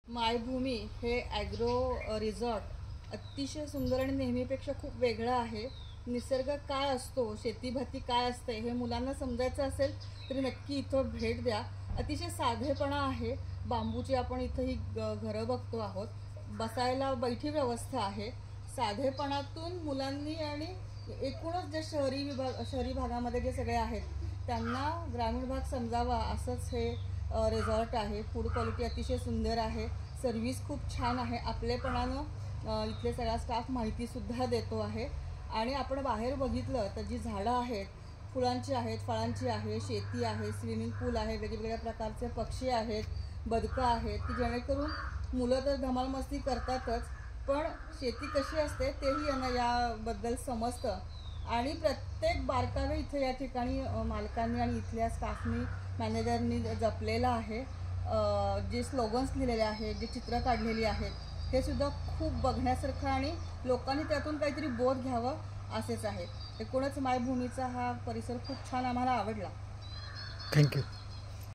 मायभूमी हे agro resort अतिशय सुंदर आणि नेहमीपेक्षा खूप वेगळं आहे. निसर्ग काय असतो, शेतीभती काय असते हे मुलांना समजायचं असेल तरी नक्की इथं भेट द्या. अतिशय साधेपणा आहे. बांबूची आपण इथं ही घरं बघतो आहोत. बसायला बैठी व्यवस्था आहे. साधेपणातून मुलांनी आणि एकूणच जे शहरी भागामध्ये जे सगळे आहेत त्यांना ग्रामीण भाग समजावा असंच हे रिसॉर्ट आहे. फूड क्वालिटी अतिशय सुंदर आहे. सर्व्हिस खूप छान आहे. आपलेपणानं इथले सगळा स्टाफ माहितीसुद्धा देतो आहे. आणि आपण बाहेर बघितलं तर जी झाडं आहेत, फुलांची आहेत, फळांची आहे, शेती आहे, स्विमिंग पूल आहे, वेगवेगळ्या प्रकारचे पक्षी आहेत, बदकं आहेत की जेणेकरून मुलं तर धमाल मस्ती करतातच, पण शेती कशी असते तेही यांना याबद्दल समजतं. आणि प्रत्येक बारकावे इथे या ठिकाणी मालकांनी आणि इथल्या स्टाफनी मॅनेजरनी जपलेलं आहे. जे स्लोगन्स लिहिलेले आहेत, जे चित्र काढलेली आहेत हे सुद्धा खूप बघण्यासारखं आणि लोकांनी त्यातून काहीतरी बोध घ्यावं असेच आहे. एकूणच मायभूमीचा हा परिसर खूप छान आम्हाला आवडला. थँक्यू.